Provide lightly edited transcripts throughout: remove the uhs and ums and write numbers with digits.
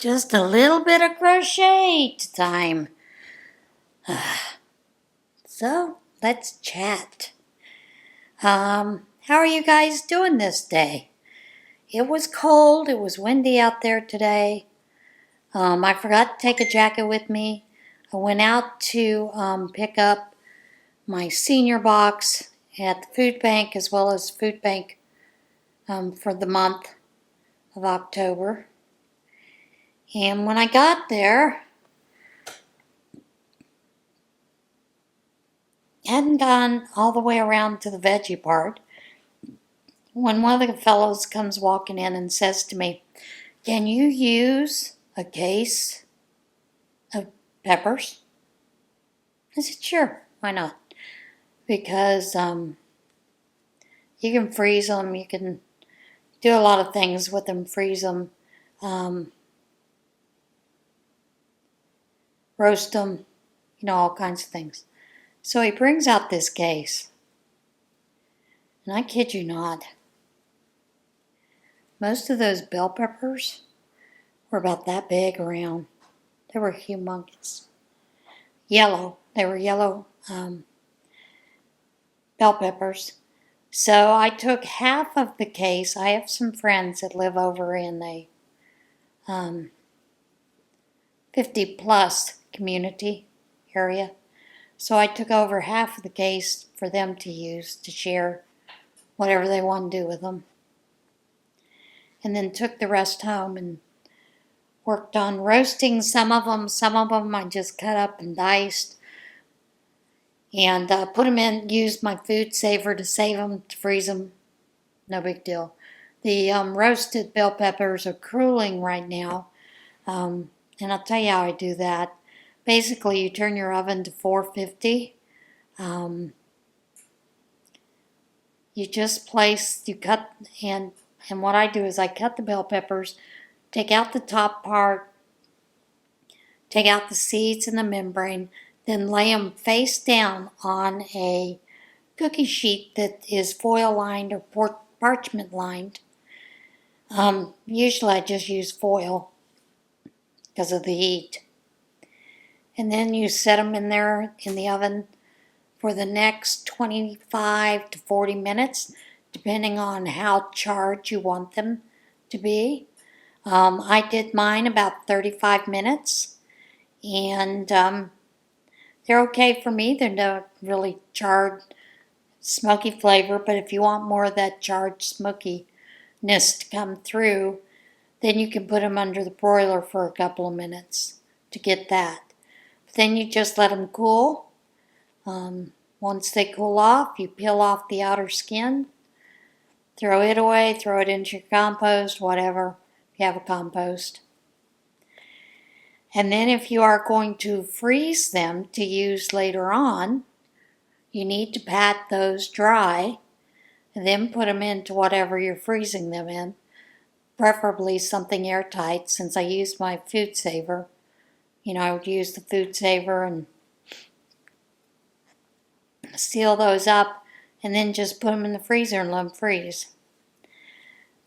Just a little bit of crochet time. So, let's chat. How are you guys doing this day? It was cold, it was windy out there today. I forgot to take a jacket with me. I went out to pick up my senior box at the food bank as well as food bank for the month of October. And when I got there, hadn't gone all the way around to the veggie part when one of the fellows comes walking in and says to me, "Can you use a case of peppers?" I said, "Sure, why not?" Because you can freeze them, you can do a lot of things with them, freeze them, roast them, all kinds of things. So he brings out this case, and I kid you not, most of those bell peppers were about that big around. They were humongous. Yellow. They were yellow bell peppers. So I took half of the case. I have some friends that live over in a 50-plus community area. So I took over half of the case for them to use to share whatever they want to do with them. And then took the rest home and worked on roasting some of them. Some of them I just cut up and diced and put them in, used my food saver to save them, to freeze them. No big deal. The roasted bell peppers are cooling right now. And I'll tell you how I do that. Basically, you turn your oven to 450. You just you cut, and what I do is I cut the bell peppers, take out the top part, take out the seeds and the membrane, then lay them face down on a cookie sheet that is foil lined or parchment lined. Usually I just use foil because of the heat. And then you set them in there in the oven for the next 25 to 40 minutes, depending on how charred you want them to be. I did mine about 35 minutes, and they're okay for me. They're not really charred, smoky flavor, but if you want more of that charred smokiness to come through, then you can put them under the broiler for a couple of minutes to get that. Then you just let them cool. Once they cool off, you peel off the outer skin, throw it away, throw it into your compost, whatever, if you have a compost. And then if you are going to freeze them to use later on, you need to pat those dry and then put them into whatever you're freezing them in, preferably something airtight. Since I used my food saver, I would use the food saver and seal those up and then just put them in the freezer and let them freeze.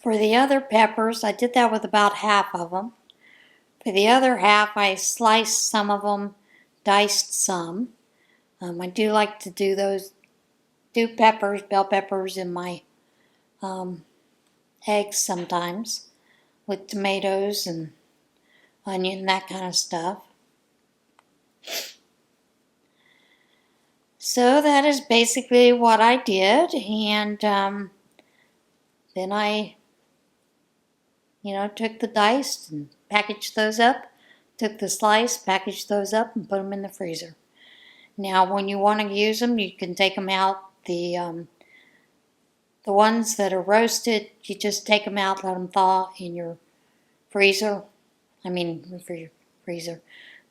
For the other peppers, I did that with about half of them. For the other half, I sliced some of them, diced some. I do like to do peppers, bell peppers in my eggs sometimes with tomatoes and onion, that kind of stuff. So that is basically what I did, and then I, took the diced and packaged those up, took the slice, packaged those up, and put them in the freezer. Now, when you want to use them, you can take them out. The ones that are roasted, you just take them out, let them thaw in your freezer. The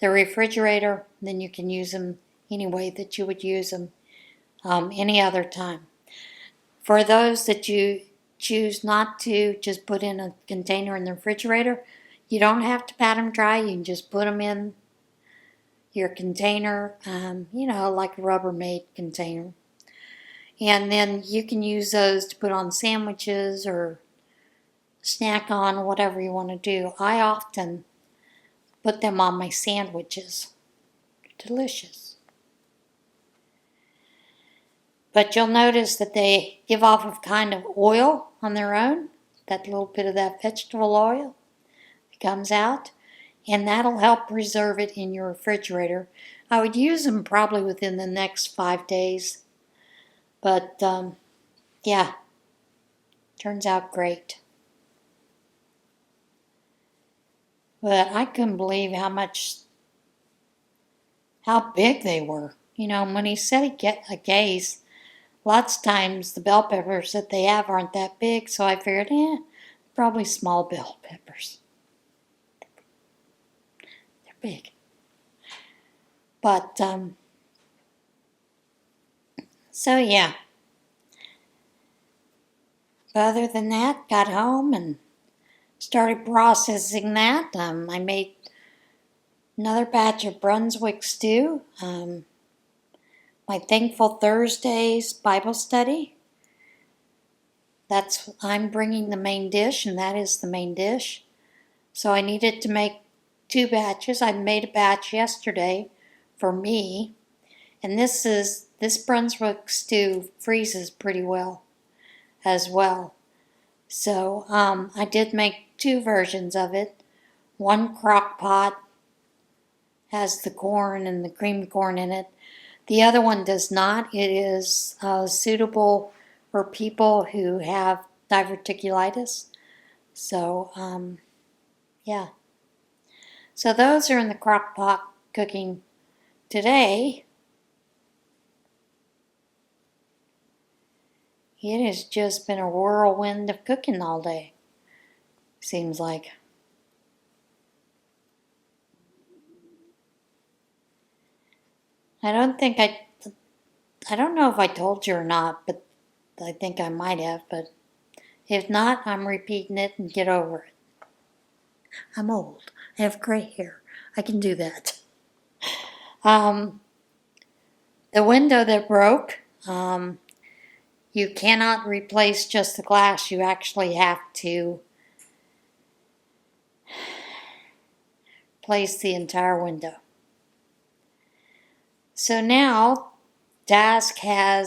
refrigerator. Then you can use them any way that you would use them any other time. For those that you choose not to just put in a container in the refrigerator, you don't have to pat them dry. You can just put them in your container, like a Rubbermaid container. And then you can use those to put on sandwiches or snack on, whatever you want to do. I often put them on my sandwiches. Delicious. But you'll notice that they give off a kind of oil on their own. That little bit of that vegetable oil comes out. And that'll help preserve it in your refrigerator. I would use them probably within the next 5 days. But, yeah, turns out great. But I couldn't believe how big they were. You know, when he said he get a gaze, lots of times the bell peppers that they have aren't that big, so I figured, probably small bell peppers. They're big. But, so yeah. But other than that, got home and started processing that. I made another batch of Brunswick stew. My Thankful Thursdays Bible study. I'm bringing the main dish, and that is the main dish. So I needed to make 2 batches. I made a batch yesterday for me, and this Brunswick stew freezes pretty well as well. So I did make 2 versions of it. One crock pot has the corn and the creamed corn in it. The other one does not. It is suitable for people who have diverticulitis. So, yeah. So those are in the crock pot cooking today. It has just been a whirlwind of cooking all day, seems like. I don't know if I told you or not, but I think I might have, but if not, I'm repeating it and get over it. I'm old. I have gray hair. I can do that. The window that broke, you cannot replace just the glass. You actually have to replace the entire window. So now, I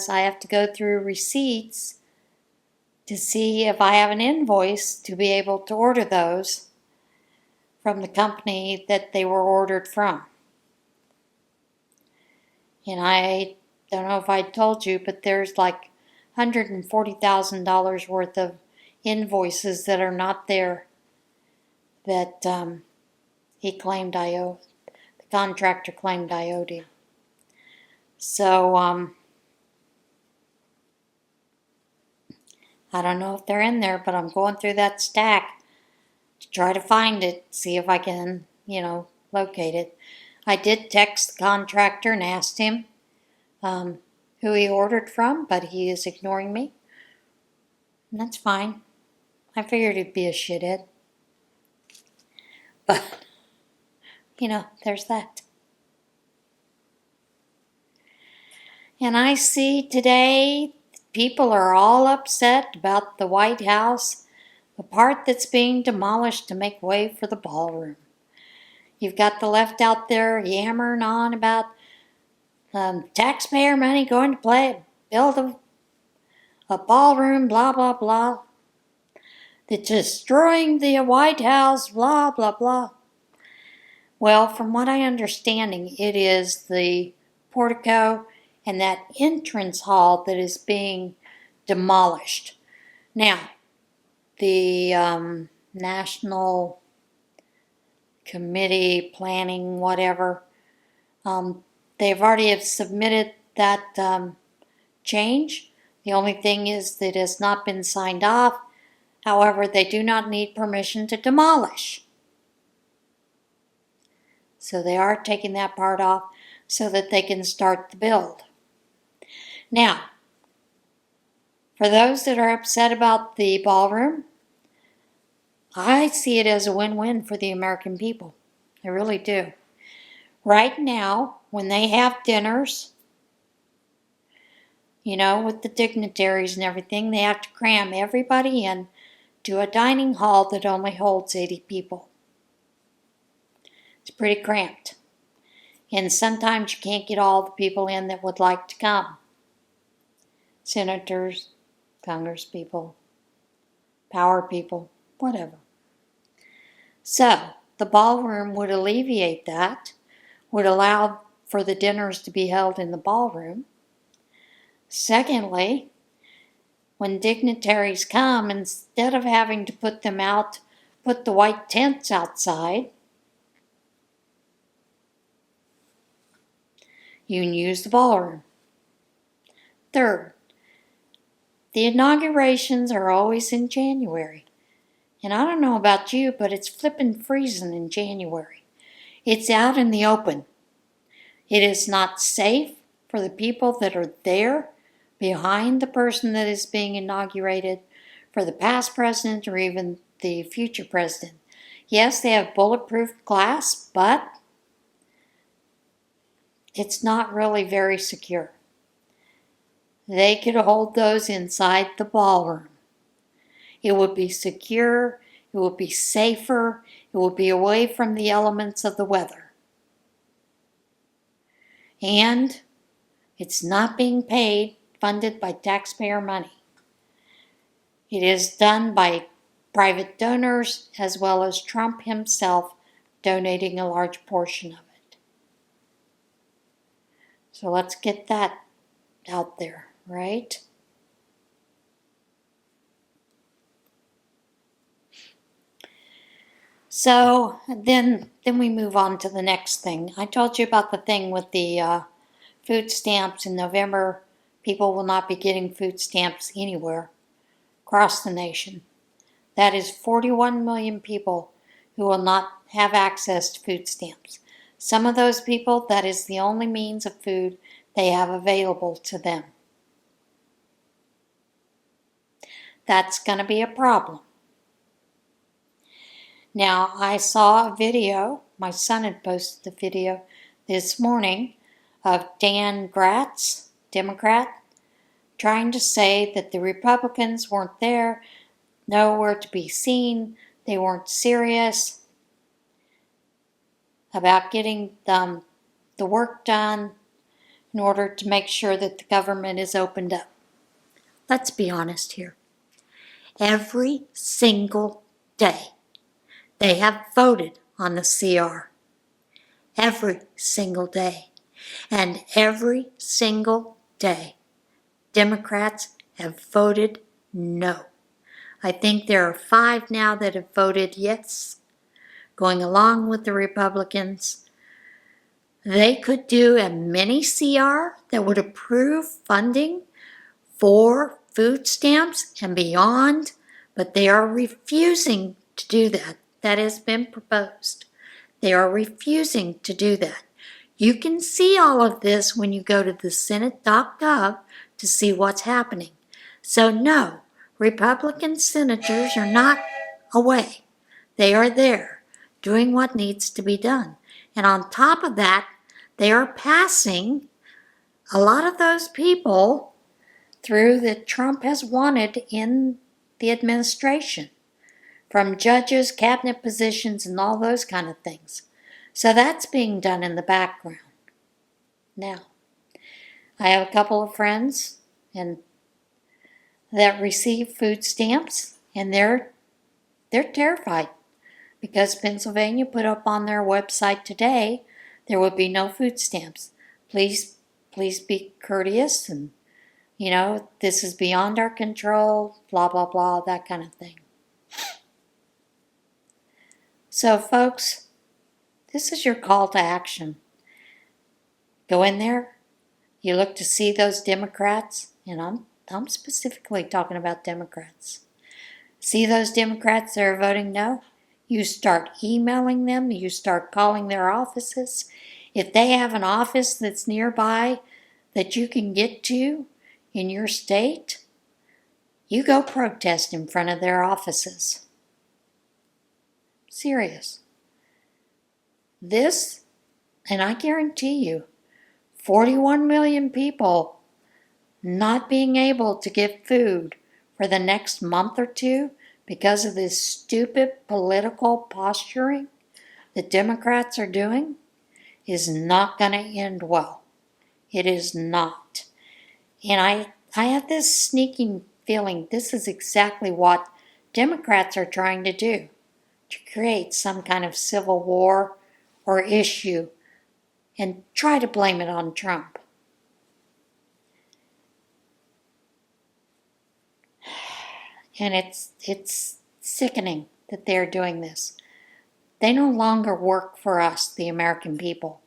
have to go through receipts to see if I have an invoice to be able to order those from the company that they were ordered from. And I don't know if I told you, but there's like $140,000 worth of invoices that are not there that he claimed I owed. The contractor claimed I owed him. So, I don't know if they're in there, but I'm going through that stack to try to find it, see if I can, locate it. I did text the contractor and asked him who he ordered from, but he is ignoring me. And that's fine. I figured he'd be a shithead. But, there's that. And I see today people are all upset about the White House, the part that's being demolished to make way for the ballroom. You've got the left out there yammering on about taxpayer money going to build a ballroom, blah, blah, blah. That's destroying the White House, blah, blah, blah. Well, from what I'm understanding, it is the portico and that entrance hall that is being demolished. Now, the National Committee, Planning, whatever, they've already submitted that change. The only thing is that it has not been signed off. However, they do not need permission to demolish. So they are taking that part off so that they can start the build. Now, for those that are upset about the ballroom, I see it as a win-win for the American people. I really do. Right now, when they have dinners, with the dignitaries and everything, they have to cram everybody in to a dining hall that only holds 80 people. It's pretty cramped. And sometimes you can't get all the people in that would like to come. Senators, congresspeople, power people, whatever. So, the ballroom would alleviate that, would allow for the dinners to be held in the ballroom. Secondly, when dignitaries come, instead of having to put the white tents outside, you can use the ballroom. Third, the inaugurations are always in January. And I don't know about you, but it's flippin' freezing in January. It's out in the open. It is not safe for the people that are there behind the person that is being inaugurated, for the past president or even the future president. Yes, they have bulletproof glass, but it's not really very secure. They could hold those inside the ballroom. It would be secure, it would be safer, it would be away from the elements of the weather. And it's not being funded by taxpayer money. It is done by private donors as well as Trump himself donating a large portion of it. So let's get that out there, right? So then we move on to the next thing. I told you about the thing with the food stamps in November. People will not be getting food stamps anywhere across the nation. That is 41 million people who will not have access to food stamps. Some of those people, that is the only means of food they have available to them. That's going to be a problem. Now, I saw a video, my son had posted the video this morning, of Dan Gratz, Democrat, trying to say that the Republicans weren't there, nowhere to be seen, they weren't serious about getting the work done in order to make sure that the government is opened up. Let's be honest here. Every single day, they have voted on the CR. Every single day. And every single day, Democrats have voted no. I think there are 5 now that have voted yes, going along with the Republicans. They could do a mini CR that would approve funding for food stamps and beyond, but they are refusing to do that. That has been proposed. They are refusing to do that. You can see all of this when you go to the Senate.gov to see what's happening. So no, Republican senators are not away. They are there doing what needs to be done. And on top of that, they are passing a lot of those people through that Trump has wanted in the administration, from judges, cabinet positions, and all those kind of things. So that's being done in the background. Now, I have a couple of friends that receive food stamps, and they're terrified because Pennsylvania put up on their website today there would be no food stamps. Please be courteous, and this is beyond our control, blah, blah, blah, that kind of thing. So, folks, this is your call to action. Go in there. You look to see those Democrats, and I'm specifically talking about Democrats. See those Democrats that are voting no? You start emailing them. You start calling their offices. If they have an office that's nearby that you can get to in your state, you go protest in front of their offices. Serious. This, and I guarantee you, 41 million people not being able to get food for the next month or two because of this stupid political posturing the Democrats are doing is not going to end well. It is not. And I have this sneaking feeling this is exactly what Democrats are trying to do, to create some kind of civil war or issue and try to blame it on Trump. And it's sickening that they're doing this. They no longer work for us, the American people.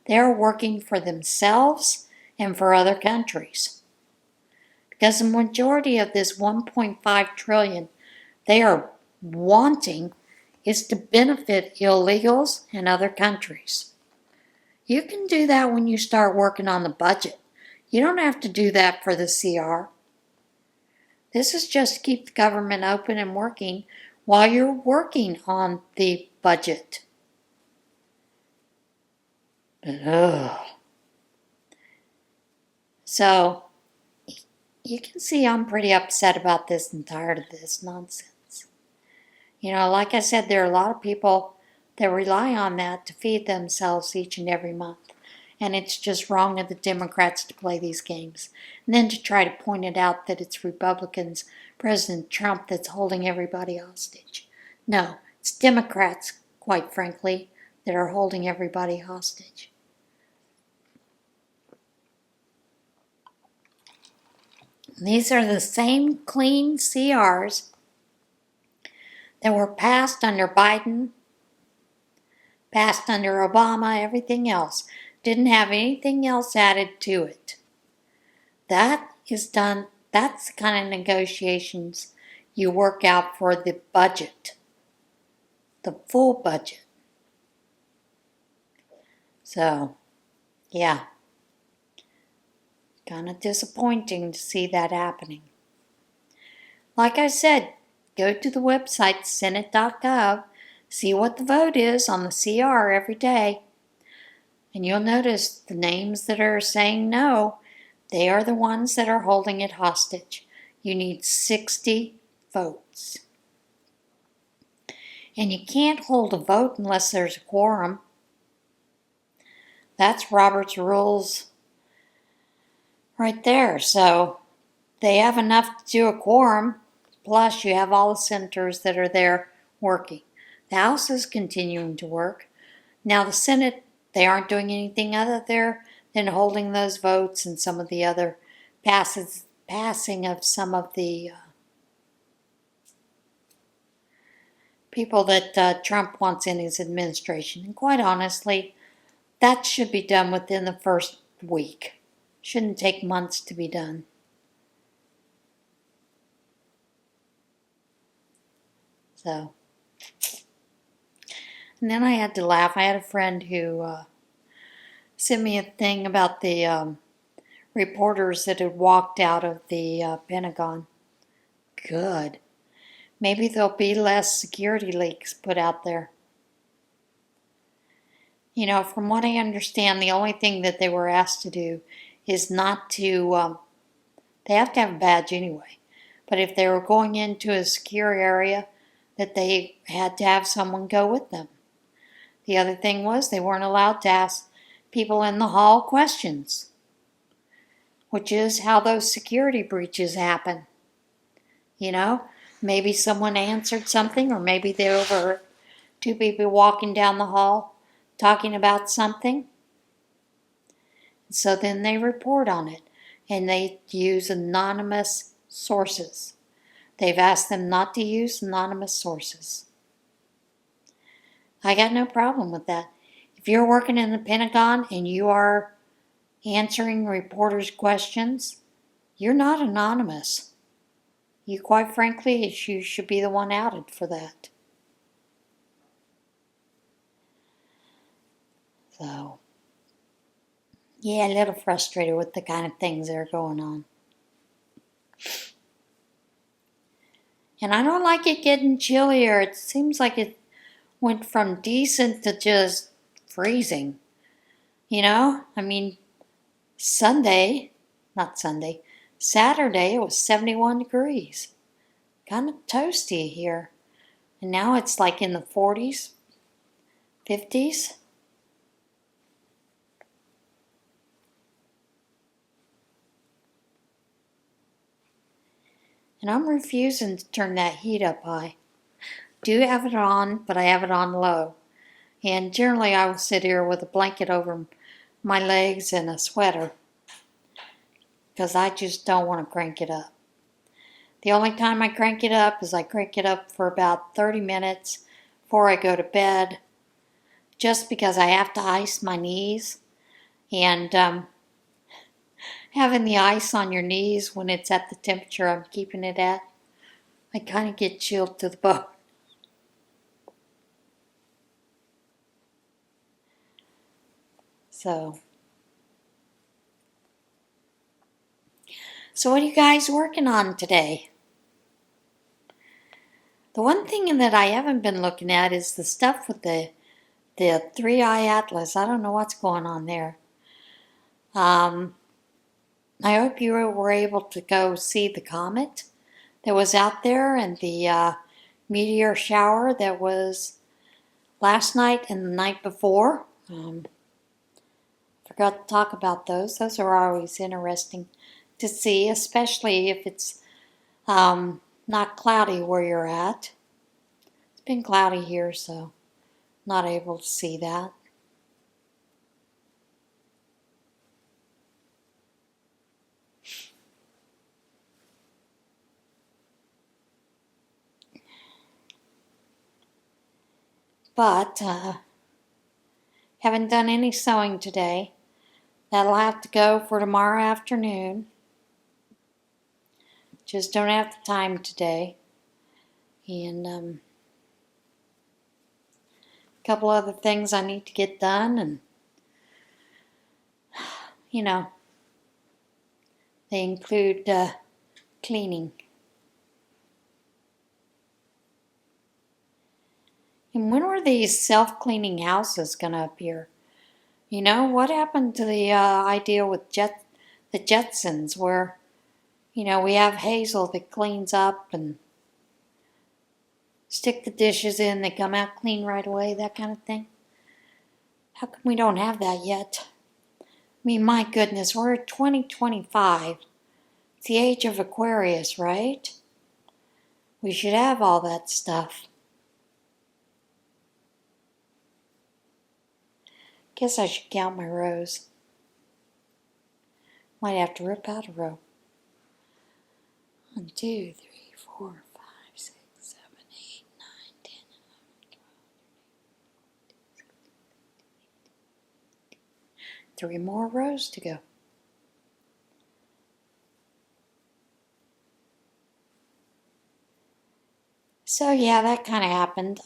They're working for themselves and for other countries. Because the majority of this 1.5 trillion they are wanting is to benefit illegals and other countries. You can do that when you start working on the budget. You don't have to do that for the CR. This is just to keep the government open and working while you're working on the budget. Ugh. So, you can see I'm pretty upset about this and tired of this nonsense. You know, like I said, there are a lot of people that rely on that to feed themselves each and every month. And it's just wrong of the Democrats to play these games. And then to try to point it out that it's Republicans, President Trump, that's holding everybody hostage. No, it's Democrats, quite frankly, that are holding everybody hostage. These are the same clean CRs that were passed under Biden, passed under Obama, everything else. Didn't have anything else added to it. That is done, that's the kind of negotiations you work out for the budget, the full budget. So, yeah. Kind of disappointing to see that happening. Like I said, go to the website senate.gov, see what the vote is on the CR every day, and you'll notice the names that are saying no, they are the ones that are holding it hostage. You need 60 votes. And you can't hold a vote unless there's a quorum. That's Robert's rules right there. So they have enough to do a quorum, plus you have all the senators that are there working. The House is continuing to work. Now the Senate, they aren't doing anything other there than holding those votes and some of the other passing of some of the people that Trump wants in his administration. And quite honestly, that should be done within the first week. Shouldn't take months to be done. So, and then I had to laugh. I had a friend who sent me a thing about the reporters that had walked out of the Pentagon. Good. Maybe there'll be less security leaks put out there. You know, from what I understand, the only thing that they were asked to do is not to, they have to have a badge anyway. But if they were going into a secure area, that they had to have someone go with them. The other thing was they weren't allowed to ask people in the hall questions, which is how those security breaches happen. You know, maybe someone answered something, or maybe they overheard two people walking down the hall talking about something. So then they report on it, and they use anonymous sources. They've asked them not to use anonymous sources. I got no problem with that. If you're working in the Pentagon and you are answering reporters' questions, you're not anonymous. You, quite frankly, you should be the one outed for that. So, yeah, a little frustrated with the kind of things that are going on. And I don't like it getting chillier. It seems like it went from decent to just freezing. You know, I mean, Saturday, it was 71 degrees. Kind of toasty here. And now it's like in the 40s, 50s. And I'm refusing to turn that heat up high. Do have it on, but I have it on low. And generally I will sit here with a blanket over my legs and a sweater, because I just don't want to crank it up. The only time I crank it up is I crank it up for about 30 minutes before I go to bed, just because I have to ice my knees. And having the ice on your knees when it's at the temperature I'm keeping it at, I kind of get chilled to the bone. So what are you guys working on today? The one thing that I haven't been looking at is the stuff with the 3-eye atlas. I don't know what's going on there. I hope you were able to go see the comet that was out there and the meteor shower that was last night and the night before. Forgot to talk about those. Those are always interesting to see, especially if it's not cloudy where you're at. It's been cloudy here, so not able to see that. But haven't done any sewing today. That'll have to go for tomorrow afternoon. Just don't have the time today. And a couple other things I need to get done, and you know, they include cleaning. And when are these self-cleaning houses going to appear? You know, what happened to the idea with the Jetsons, where, you know, we have Hazel that cleans up and stick the dishes in, they come out clean right away, that kind of thing? How come we don't have that yet? I mean, my goodness, we're at 2025. It's the age of Aquarius, right? We should have all that stuff. Guess I should count my rows. Might have to rip out a row. 1, 2, 3, 4, 5, 6, 7, 8, 9, 10, 11, 12, 3 more rows to go. So yeah, that kind of happened.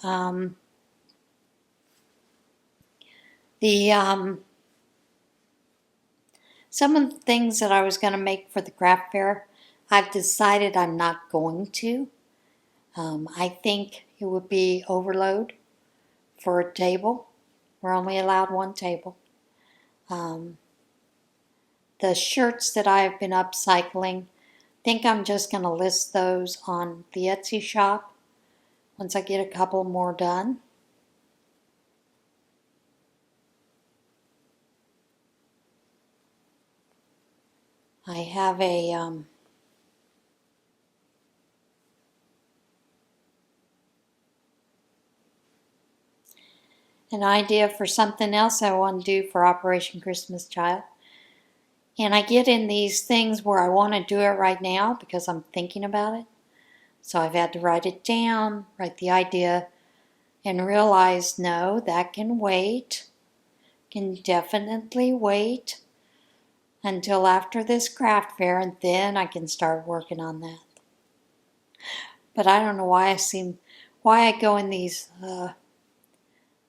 Some of the things that I was going to make for the craft fair, I've decided I'm not going to. I think it would be overload for a table. We're only allowed 1 table. The shirts that I've been upcycling, I think I'm just going to list those on the Etsy shop once I get a couple more done. I have an idea for something else I want to do for Operation Christmas Child. And I get in these things where I want to do it right now because I'm thinking about it. So I've had to write it down, write the idea, and realize, no, that can wait. Can definitely wait until after this craft fair, and then I can start working on that. But I don't know why I go in these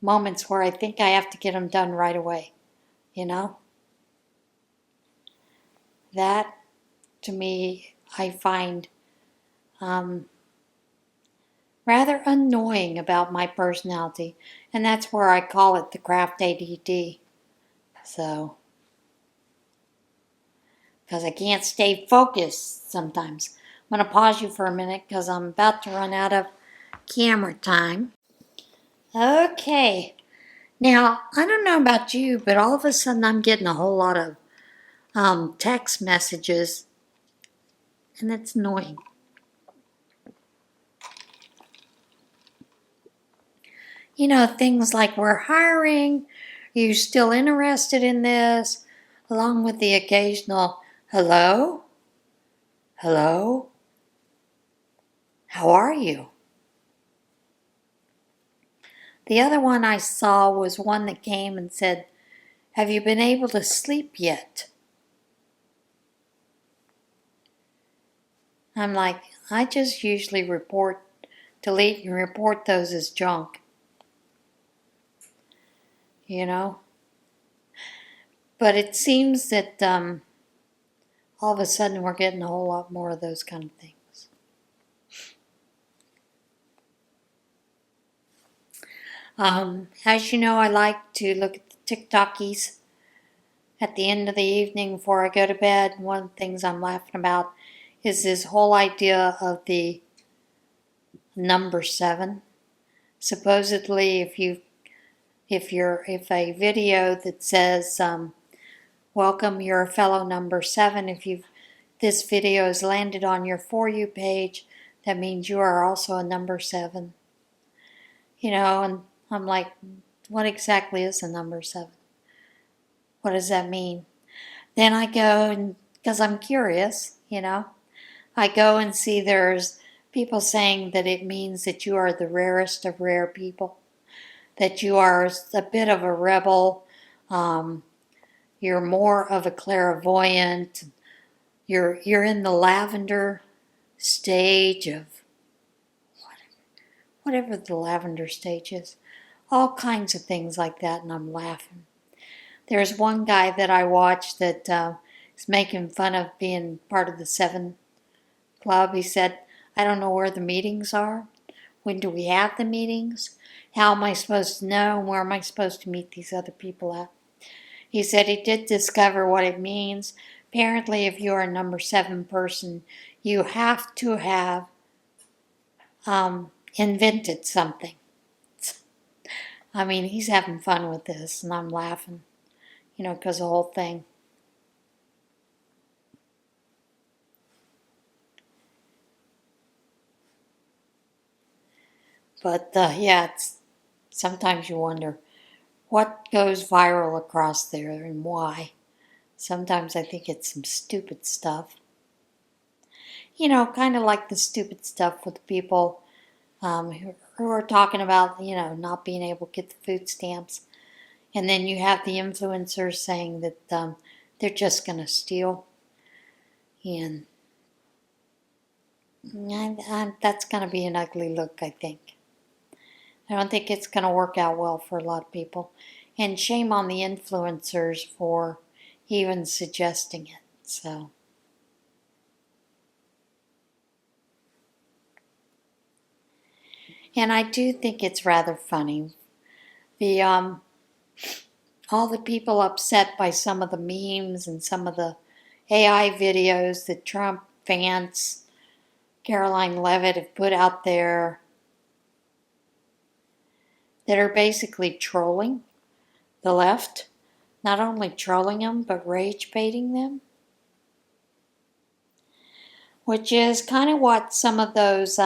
moments where I think I have to get them done right away, you know? That, to me, I find rather annoying about my personality, and that's where I call it the craft ADD. So, because I can't stay focused sometimes. I'm going to pause you for a minute because I'm about to run out of camera time. Okay, Now, I don't know about you, but all of a sudden I'm getting a whole lot of text messages, and it's annoying. You know, things like, we're hiring, are you still interested in this? Along with the occasional, hello? Hello? How are you? The other one I saw was one that came and said, have you been able to sleep yet? I'm like, I just usually delete and report those as junk. You know? But it seems that all of a sudden we're getting a whole lot more of those kind of things. As you know, I like to look at the TikTokies at the end of the evening before I go to bed. One of the things I'm laughing about is this whole idea of the number 7. Supposedly, if a video that says welcome, you're a fellow number 7, this video has landed on your For You page, that means you are also a number 7. You know, and I'm like, what exactly is a number 7? What does that mean? Then I go, and because I'm curious, you know, I go and see there's people saying that it means that you are the rarest of rare people, that you are a bit of a rebel, you're more of a clairvoyant, you're in the lavender stage of whatever the lavender stage is. All kinds of things like that, and I'm laughing. There's one guy that I watched that is making fun of being part of the 7 Club. He said, I don't know where the meetings are. When do we have the meetings? How am I supposed to know? Where am I supposed to meet these other people at? He said he did discover what it means. Apparently, if you're a number 7 person, you have to have invented something. I mean, he's having fun with this, and I'm laughing, you know, because the whole thing. But yeah, sometimes you wonder what goes viral across there and why. Sometimes I think it's some stupid stuff. You know, kind of like the stupid stuff with the people who are talking about, you know, not being able to get the food stamps. And then you have the influencers saying that they're just going to steal. And that's going to be an ugly look, I think. I don't think it's going to work out well for a lot of people. And shame on the influencers for even suggesting it. So, and I do think it's rather funny. The all the people upset by some of the memes and some of the AI videos that Trump, Vance, Caroline Levitt have put out there that are basically trolling the left. Not only trolling them, but rage baiting them. Which is kind of what some of those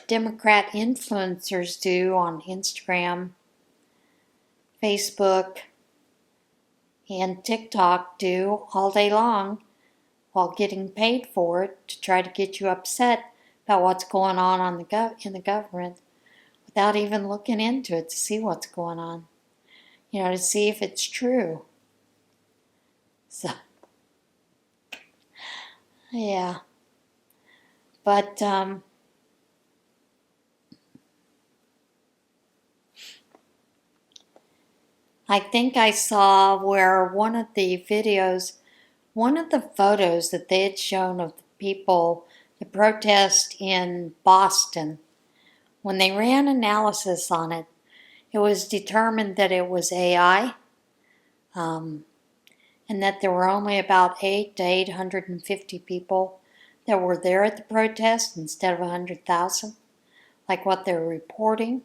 Democrat influencers do on Instagram, Facebook, and TikTok do all day long while getting paid for it to try to get you upset about what's going on in the government without even looking into it to see what's going on, you know, to see if it's true. So, yeah. But, I think I saw where one of the photos that they had shown of the people, the protest in Boston, when they ran analysis on it, it was determined that it was AI, and that there were only about 8 to 850 people that were there at the protest instead of 100,000, like what they're reporting.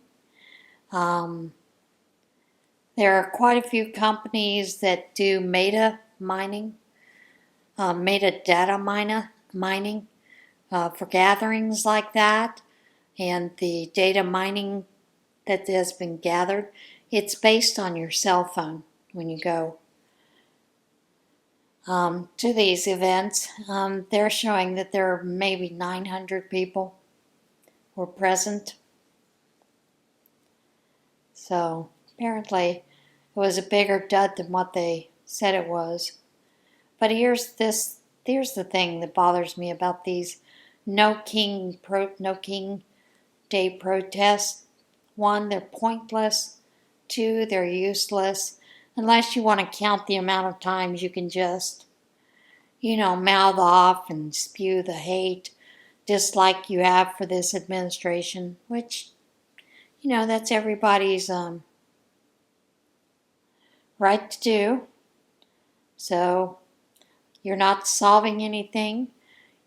There are quite a few companies that do metadata mining for gatherings like that, and the data mining that has been gathered, it's based on your cell phone when you go to these events. They're showing that there are maybe 900 people were present. So apparently it was a bigger dud than what they said it was. But here's the thing that bothers me about these No King Day protests. One, they're pointless. Two, they're useless. Unless you want to count the amount of times you can just, mouth off and spew the hate, dislike you have for this administration, which, that's everybody's right to do. So you're not solving anything.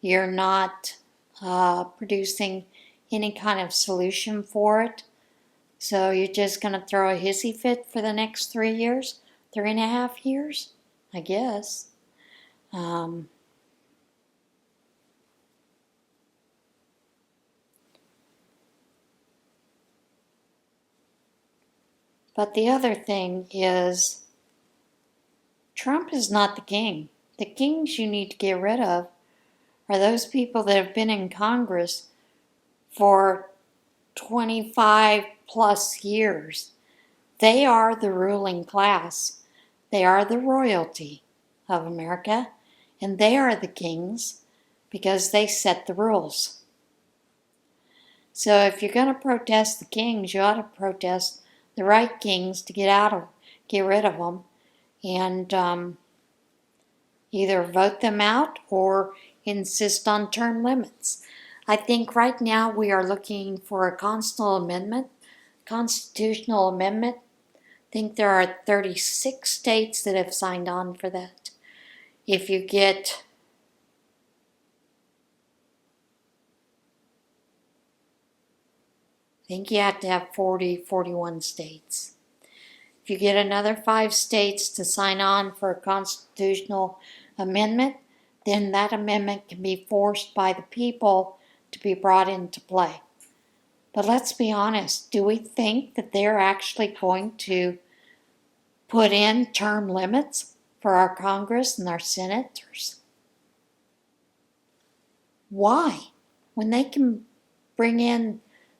You're not producing any kind of solution for it. So you're just going to throw a hissy fit for the next 3 years, 3.5 years, I guess. But the other thing is, Trump is not the king. The kings you need to get rid of are those people that have been in Congress for 25 plus years. They are the ruling class. They are the royalty of America, and they are the kings because they set the rules. So if you're going to protest the kings, you ought to protest the right kings to get rid of them, and either vote them out or insist on term limits. I think right now we are looking for a constitutional amendment. I think there are 36 states that have signed on for that. If you get I think you have to have 41 states. If you get another 5 states to sign on for a constitutional amendment, then that amendment can be forced by the people to be brought into play. But let's be honest, do we think that they're actually going to put in term limits for our Congress and our senators? Why? When they can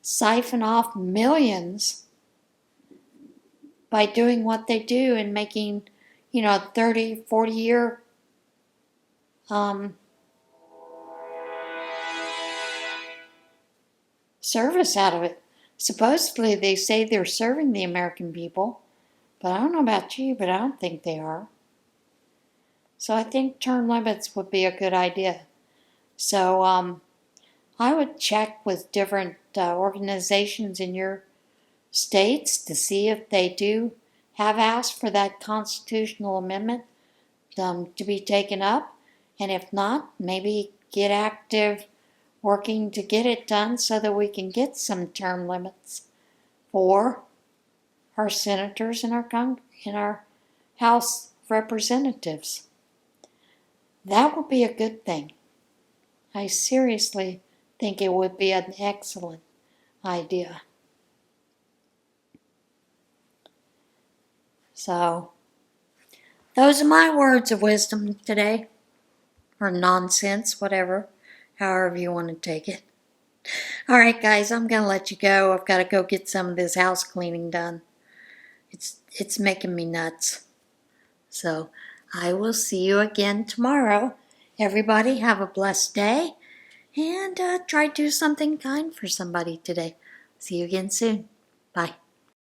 siphon off millions by doing what they do and making, 30, 40-year service out of it. Supposedly they say they're serving the American people, but I don't know about you, but I don't think they are. So I think term limits would be a good idea. So I would check with different organizations in your states to see if they do have asked for that constitutional amendment to be taken up. And if not, maybe get active working to get it done so that we can get some term limits for our senators and our House representatives. That would be a good thing. I seriously think it would be an excellent idea. So, those are my words of wisdom today. Or nonsense, however you want to take it. Alright guys, I'm going to let you go. I've got to go get some of this house cleaning done. It's making me nuts. So, I will see you again tomorrow. Everybody have a blessed day. And try to do something kind for somebody today. See you again soon. Bye.